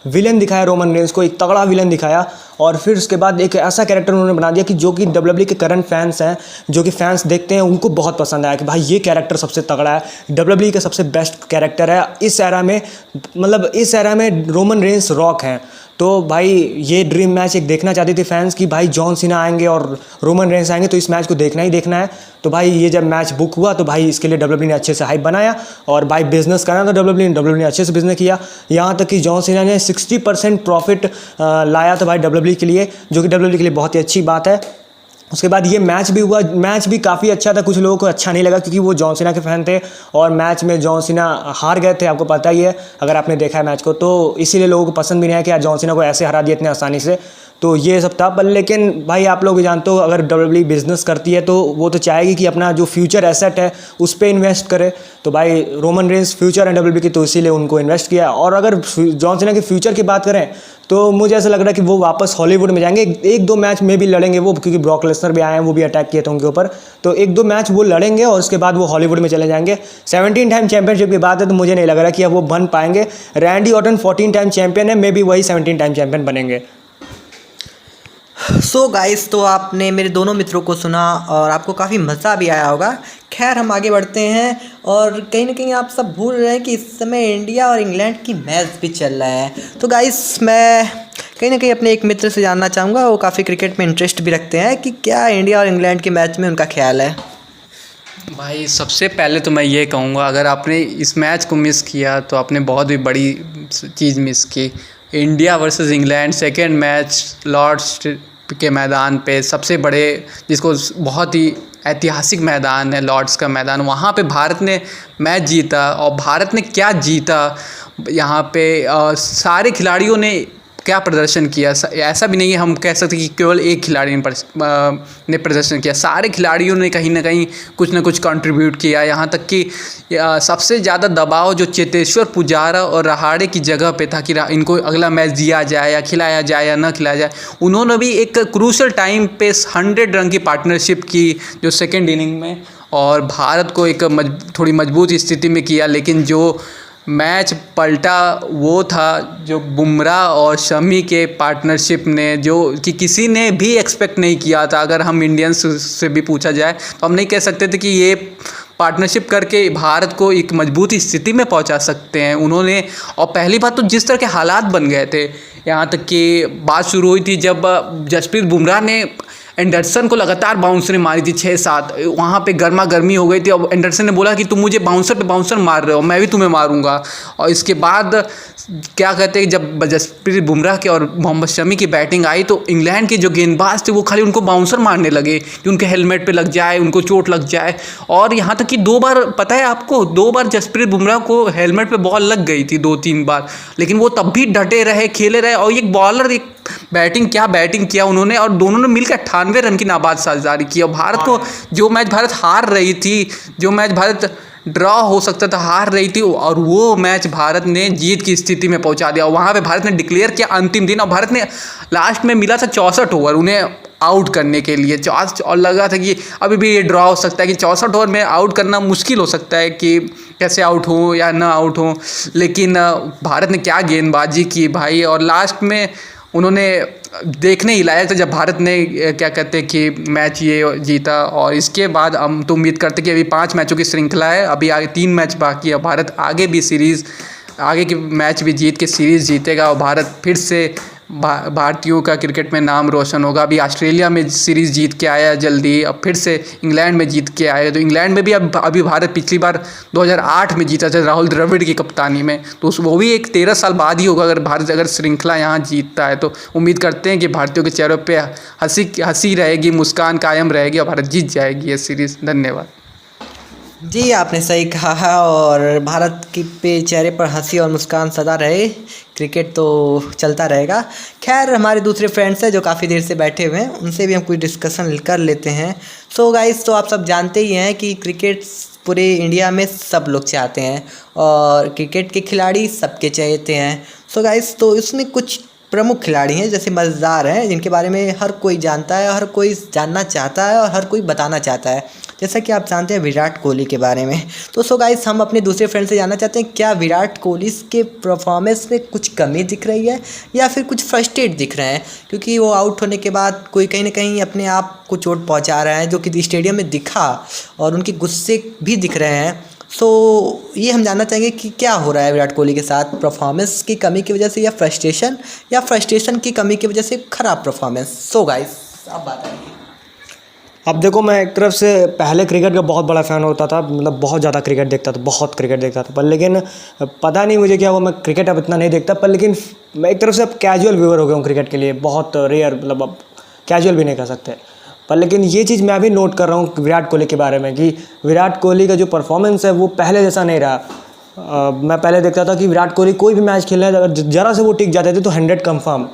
विलन दिखाया रोमन रेंस को, एक तगड़ा विलन दिखाया। और फिर उसके बाद एक ऐसा कैरेक्टर उन्होंने बना दिया कि जो कि डब्ल्यूडब्ल्यूई के करंट फैंस हैं, जो कि फैंस देखते हैं, उनको बहुत पसंद आया कि भाई ये कैरेक्टर सबसे तगड़ा है, डब्ल्यूडब्ल्यूई का सबसे बेस्ट कैरेक्टर है इस एरा में। मतलब इस एरा में रोमन रेंस रॉक हैं। तो भाई ये ड्रीम मैच एक देखना चाहते थे फैंस कि भाई जॉन सीना आएंगे और रोमन रेंस आएंगे, तो इस मैच को देखना ही देखना है। तो भाई ये जब मैच बुक हुआ तो भाई इसके लिए डब्ल्यूडब्ल्यूई ने अच्छे से हाइप बनाया और भाई बिजनेस करना था डब्ल्यूडब्ल्यूई ने अच्छे से बिजनेस किया। यहाँ तक कि जॉन सीना ने 60% प्रॉफिट लाया था भाई डब्ल्यूडब्ल्यूई के लिए, जो कि डब्ल्यूडब्ल्यूई के लिए बहुत ही अच्छी बात है। उसके बाद ये मैच भी हुआ, मैच भी काफ़ी अच्छा था। कुछ लोगों को अच्छा नहीं लगा क्योंकि वो जॉन सीना के फ़ैन थे और मैच में जॉन सीना हार गए थे, आपको पता ही है अगर आपने देखा है मैच को। तो इसीलिए लोगों को पसंद भी नहीं है कि आज जॉन सीना को ऐसे हरा दिया इतने आसानी से। तो ये सब था। पर लेकिन भाई आप लोग भी जानते हो अगर डब्ल्यूडब्ल्यूई बिजनेस करती है तो वो तो चाहेगी कि अपना जो फ्यूचर एसेट है उस पर इन्वेस्ट करे। तो भाई रोमन रेंस फ्यूचर है डब्ल्यूडब्ल्यूई की, तो इसीलिए उनको इन्वेस्ट किया। और अगर जॉन सीना के फ्यूचर की बात करें तो मुझे ऐसा लग रहा है कि वो वापस हॉलीवुड में जाएंगे। एक दो मैच में भी लड़ेंगे वो, क्योंकि ब्रॉक लेसनर भी आए हैं, वो भी अटैक किए थे उनके ऊपर। तो एक दो मैच वो लड़ेंगे और उसके बाद वो हॉलीवुड में चले जाएंगे। 17 टाइम चैंपियनशिप की बात है तो मुझे नहीं लग रहा कि अब वो बन पाएंगे। रैंडी ऑर्टन 14 टाइम चैंपियन है, मे बी वही 17 टाइम चैंपियन बनेंगे। सो गाइस, तो आपने मेरे दोनों मित्रों को सुना और आपको काफ़ी मज़ा भी आया होगा। खैर हम आगे बढ़ते हैं और कहीं ना कहीं आप सब भूल रहे हैं कि इस समय इंडिया और इंग्लैंड की मैच भी चल रहा है। तो गाइस मैं कहीं ना कहीं अपने एक मित्र से जानना चाहूँगा, वो काफ़ी क्रिकेट में इंटरेस्ट भी रखते हैं, कि क्या इंडिया और इंग्लैंड के मैच में उनका ख्याल है। भाई सबसे पहले तो मैं ये कहूँगा, अगर आपने इस मैच को मिस किया तो आपने बहुत ही बड़ी चीज़ मिस की। India versus England second match Lord's के मैदान पे, सबसे बड़े, जिसको बहुत ही ऐतिहासिक मैदान है लॉर्ड्स का मैदान, वहाँ पे भारत ने मैच जीता। और भारत ने क्या जीता, यहाँ पे सारे खिलाड़ियों ने क्या प्रदर्शन किया। ऐसा भी नहीं है हम कह सकते कि केवल एक खिलाड़ी ने प्रदर्शन किया, सारे खिलाड़ियों ने कहीं ना कहीं कुछ ना कुछ कंट्रीब्यूट किया। यहाँ तक कि सबसे ज़्यादा दबाव जो चेतेश्वर पुजारा और रहाड़े की जगह पे था कि इनको अगला मैच दिया जाए या खिलाया जाए या ना खिलाया जाए, उन्होंने भी एक क्रूशल टाइम पे 100 रन की पार्टनरशिप की जो सेकेंड इनिंग में, और भारत को एक थोड़ी मजबूत स्थिति में किया। लेकिन जो मैच पलटा वो था जो बुमराह और शमी के पार्टनरशिप ने, जो कि किसी ने भी एक्सपेक्ट नहीं किया था। अगर हम इंडियंस से भी पूछा जाए तो हम नहीं कह सकते थे कि ये पार्टनरशिप करके भारत को एक मजबूत स्थिति में पहुंचा सकते हैं उन्होंने। और पहली बात तो जिस तरह के हालात बन गए थे, यहाँ तक कि बात शुरू हुई थी जब जसप्रीत बुमराह ने एंडरसन को लगातार बाउंसरें मारी थी 6-7, वहाँ पे गर्मा गर्मी हो गई थी। और एंडरसन ने बोला कि तुम मुझे बाउंसर पे बाउंसर मार रहे हो, मैं भी तुम्हें मारूंगा। और इसके बाद क्या कहते हैं, जब जसप्रीत बुमराह के और मोहम्मद शमी की बैटिंग आई तो इंग्लैंड के जो गेंदबाज थे वो खाली उनको बाउंसर मारने लगे कि उनके हेलमेट पे लग जाए, उनको चोट लग जाए। और यहाँ तक कि 2 बार, पता है आपको, 2 बार जसप्रीत बुमराह को हेलमेट पे बॉल लग गई थी 2-3 बार, लेकिन वो तब भी डटे रहे, खेले रहे। और एक बॉलर, एक बैटिंग किया उन्होंने, और दोनों ने मिलकर 98 रन की नाबाद साझेदारी की। और भारत को जो मैच भारत हार रही थी, जो मैच भारत ड्रॉ हो सकता था, हार रही थी, और वो मैच भारत ने जीत की स्थिति में पहुंचा दिया। वहाँ पे भारत ने डिक्लेयर किया अंतिम दिन, और भारत ने लास्ट में मिला था 64 ओवर उन्हें आउट करने के लिए। और लगा था कि अभी भी ये ड्रॉ हो सकता है, कि 64 ओवर में आउट करना मुश्किल हो सकता है कि कैसे आउट हो या ना आउट हो। लेकिन भारत ने क्या गेंदबाजी की भाई, और लास्ट में उन्होंने देखने ही लायक था जब भारत ने क्या कहते हैं कि मैच ये जीता। और इसके बाद हम तो उम्मीद करते कि अभी 5 मैचों की श्रृंखला है, अभी आगे 3 मैच बाकी है। भारत आगे भी सीरीज़, आगे के मैच भी जीत के सीरीज़ जीतेगा, और भारत फिर से भारतीयों का क्रिकेट में नाम रोशन होगा। अभी ऑस्ट्रेलिया में सीरीज़ जीत के आया जल्दी, अब फिर से इंग्लैंड में जीत के आया। तो इंग्लैंड में भी अभी भारत पिछली बार 2008 में जीता था राहुल द्रविड़ की कप्तानी में, तो वो भी एक 13 साल बाद ही होगा अगर भारत अगर श्रृंखला यहाँ जीतता है। तो उम्मीद करते हैं कि भारतीयों के चेहरों पे हंसी रहेगी, मुस्कान कायम रहेगी, और भारत जीत जाएगी ये सीरीज़। धन्यवाद। जी आपने सही कहा, और भारत की पे चेहरे पर हंसी और मुस्कान सदा रहे, क्रिकेट तो चलता रहेगा। खैर हमारे दूसरे फ्रेंड्स हैं जो काफ़ी देर से बैठे हुए हैं, उनसे भी हम कुछ डिस्कशन कर लेते हैं। सो गाइस, तो आप सब जानते ही हैं कि क्रिकेट पूरे इंडिया में सब लोग चाहते हैं, और क्रिकेट के खिलाड़ी सबके चाहते हैं। सो गाइस, तो इसमें कुछ प्रमुख खिलाड़ी हैं जैसे मज़ेदार हैं, जिनके बारे में हर कोई जानता है, हर कोई जानना चाहता है और हर कोई बताना चाहता है। जैसा कि आप जानते हैं विराट कोहली के बारे में। तो सो गाइस, हम अपने दूसरे फ्रेंड से जानना चाहते हैं क्या विराट कोहली के परफॉर्मेंस में कुछ कमी दिख रही है या फिर कुछ फ्रस्ट्रेट दिख रहे हैं, क्योंकि वो आउट होने के बाद कोई कहीं ना कहीं अपने आप को चोट पहुंचा रहा है, जो कि स्टेडियम में दिखा, और उनके गुस्से भी दिख रहे हैं। सो ये हम जानना चाहेंगे कि क्या हो रहा है विराट कोहली के साथ, परफॉर्मेंस की कमी की वजह से या फ्रस्ट्रेशन की कमी की वजह से खराब परफॉर्मेंस। सो गाइस, आप बताइए। अब देखो, मैं एक तरफ से पहले क्रिकेट का बहुत बड़ा फ़ैन होता था, मतलब बहुत ज़्यादा क्रिकेट देखता था, बहुत क्रिकेट देखता था, पर लेकिन पता नहीं मुझे क्या हुआ, मैं क्रिकेट अब इतना नहीं देखता। पर लेकिन मैं एक तरफ से अब कैजुअल व्यूअर हो गया हूँ क्रिकेट के लिए, बहुत रेयर, मतलब अब कैजुअल भी नहीं कह सकते। पर लेकिन ये चीज़ मैं अभी नोट कर रहा हूँ विराट कोहली के बारे में कि विराट कोहली का जो परफॉर्मेंस है वो पहले जैसा नहीं रहा। मैं पहले देखता था कि विराट कोहली कोई भी मैच खेलना है, अगर ज़रा से वो टिक जाते थे तो 100 कंफर्म।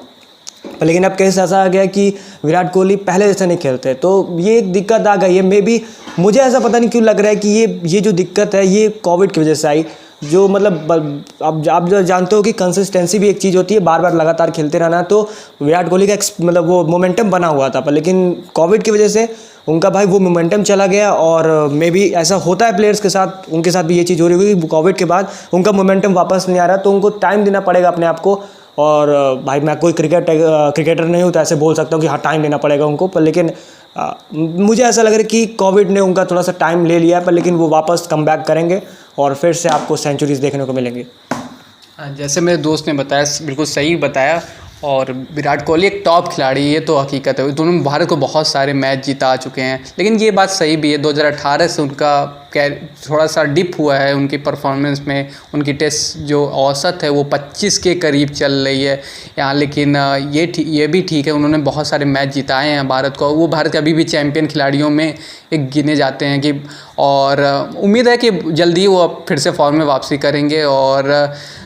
पर लेकिन अब केस ऐसा आ गया कि विराट कोहली पहले जैसा नहीं खेलते, तो ये एक दिक्कत आ गई है। मे बी मुझे ऐसा पता नहीं क्यों लग रहा है कि ये जो दिक्कत है ये कोविड की वजह से आई, जो मतलब अब आप जो जानते हो कि कंसिस्टेंसी भी एक चीज़ होती है, बार बार लगातार खेलते रहना। तो विराट कोहली का मतलब वो मोमेंटम बना हुआ था, पर लेकिन कोविड की वजह से उनका भाई वो मोमेंटम चला गया। और मे बी ऐसा होता है प्लेयर्स के साथ, उनके साथ भी ये चीज़ हो रही होगी कि कोविड के बाद उनका मोमेंटम वापस नहीं आ रहा, तो उनको टाइम देना पड़ेगा अपने आप को। और भाई मैं कोई क्रिकेटर नहीं हूँ तो ऐसे बोल सकता हूँ कि हाँ टाइम देना पड़ेगा उनको, पर लेकिन मुझे ऐसा लग रहा है कि कोविड ने उनका थोड़ा सा टाइम ले लिया है, पर लेकिन वो वापस कम बैक करेंगे और फिर से आपको सेंचुरीज देखने को मिलेंगी। जैसे मेरे दोस्त ने बताया, बिल्कुल सही बताया। और विराट कोहली एक टॉप खिलाड़ी, ये तो हकीकत है। दोनों भारत को बहुत सारे मैच जिता चुके हैं, लेकिन ये बात सही भी है 2018 से उनका थोड़ा सा डिप हुआ है उनकी परफॉर्मेंस में। उनकी टेस्ट जो औसत है वो 25 के करीब चल रही है यहाँ। लेकिन ये भी ठीक है, उन्होंने बहुत सारे मैच जिताए हैं भारत को। वो भारत के अभी भी चैम्पियन खिलाड़ियों में एक गिने जाते हैं कि, और उम्मीद है कि जल्दी वो अब फिर से फॉर्म में वापसी करेंगे। और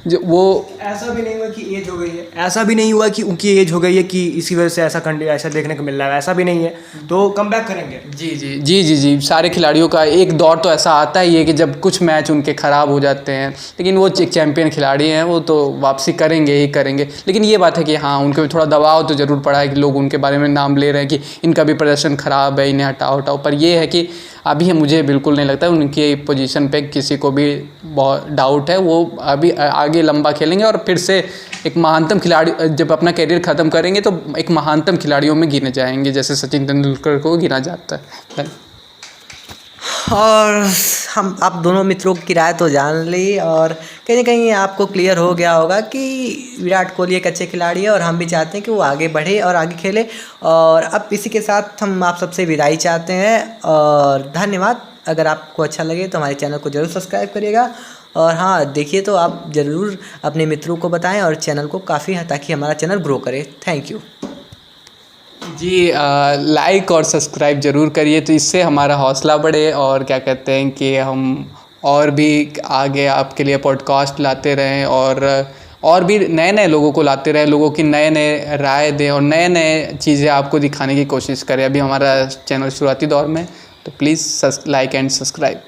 जो वो ऐसा भी नहीं हुआ कि एज हो गई है, ऐसा भी नहीं हुआ कि उनकी एज हो गई है कि इसी वजह से ऐसा देखने को मिल रहा है, ऐसा भी नहीं है, तो कम बैक करेंगे। जी, सारे खिलाड़ियों का एक दौर तो ऐसा आता ही है कि जब कुछ मैच उनके ख़राब हो जाते हैं, लेकिन वो एक चैम्पियन खिलाड़ी हैं, वो तो वापसी करेंगे ही करेंगे। लेकिन ये बात है कि हाँ, उनके भी थोड़ा दबाव तो ज़रूर पड़ा है कि लोग उनके बारे में नाम ले रहे हैं कि इनका भी प्रदर्शन ख़राब है, इन्हें हटाओ। पर ये है कि अभी मुझे बिल्कुल नहीं लगता उनकी पोजीशन पे किसी को भी बहुत डाउट है। वो अभी आगे लंबा खेलेंगे और फिर से एक महानतम खिलाड़ी, जब अपना करियर ख़त्म करेंगे तो एक महानतम खिलाड़ियों में गिने जाएंगे, जैसे सचिन तेंदुलकर को गिना जाता है। और हम आप दोनों मित्रों की राय तो जान ली, और कहीं ना कहीं आपको क्लियर हो गया होगा कि विराट कोहली एक अच्छे खिलाड़ी है और हम भी चाहते हैं कि वो आगे बढ़े और आगे खेले। और अब इसी के साथ हम आप सबसे विदाई चाहते हैं, और धन्यवाद। अगर आपको अच्छा लगे तो हमारे चैनल को ज़रूर सब्सक्राइब करिएगा, और हाँ देखिए तो आप ज़रूर अपने मित्रों को बताएं और चैनल को काफ़ी, ताकि हमारा चैनल ग्रो करे। थैंक यू जी। लाइक और सब्सक्राइब ज़रूर करिए, तो इससे हमारा हौसला बढ़े, और क्या कहते हैं कि हम और भी आगे आपके लिए पॉडकास्ट लाते रहें, और भी नए लोगों को लाते रहें, लोगों की नए राय दें और नए चीज़ें आपको दिखाने की कोशिश करें। अभी हमारा चैनल शुरुआती दौर में, तो प्लीज़ लाइक एंड सब्सक्राइब।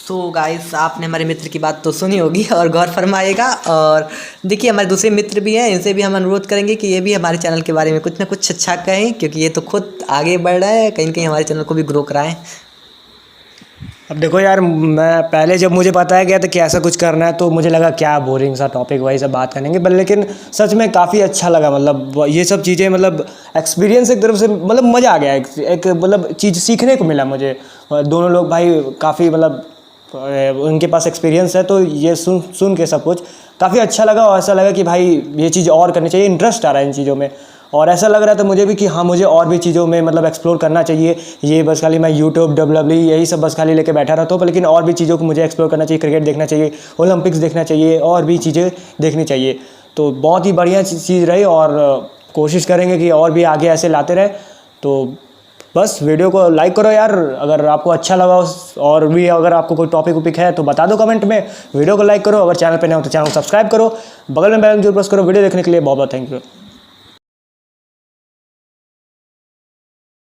तो गाइस, आपने हमारे मित्र की बात तो सुनी होगी और गौर फरमाइएगा। और देखिए, हमारे दूसरे मित्र भी हैं, इनसे भी हम अनुरोध करेंगे कि ये भी हमारे चैनल के बारे में कुछ ना कुछ अच्छा कहें, क्योंकि ये तो खुद आगे बढ़ रहा है, कहीं ना कहीं हमारे चैनल को भी ग्रो कराएं। अब देखो यार, मैं पहले जब मुझे बताया गया था कि ऐसा कुछ करना है तो मुझे लगा क्या बोरिंग सा टॉपिक, वही सब बात करेंगे, पर लेकिन सच में काफ़ी अच्छा लगा। मतलब ये सब चीज़ें, मतलब एक्सपीरियंस एक तरफ से, मतलब मज़ा आ गया, एक मतलब चीज़ सीखने को मिला मुझे। दोनों लोग भाई काफ़ी, मतलब उनके पास एक्सपीरियंस है, तो ये सुन के सब कुछ काफ़ी अच्छा लगा। और ऐसा लगा कि भाई ये चीज़ और करनी चाहिए, इंटरेस्ट आ रहा है इन चीज़ों में। और ऐसा लग रहा था मुझे भी कि हाँ, मुझे और भी चीज़ों में मतलब एक्सप्लोर करना चाहिए। ये बस खाली मैं यूट्यूब WWE यही सब बस खाली लेके बैठा रहता हूँ, पर लेकिन और भी चीज़ों को मुझे एक्सप्लोर करना चाहिए। क्रिकेट देखना चाहिए, ओलंपिक्स देखना चाहिए, और भी चीज़ें देखनी चाहिए। तो बहुत ही बढ़िया चीज़ रही, और कोशिश करेंगे कि और भी आगे ऐसे लाते रहे। तो बस वीडियो को लाइक करो यार, अगर आपको अच्छा लगा, और भी अगर आपको कोई टॉपिक है तो बता दो कमेंट में। वीडियो को लाइक करो, अगर चैनल पे नए हो तो चैनल को सब्सक्राइब करो, बगल में बेल जरूर प्रेस करो। वीडियो देखने के लिए बहुत बहुत थैंक यू।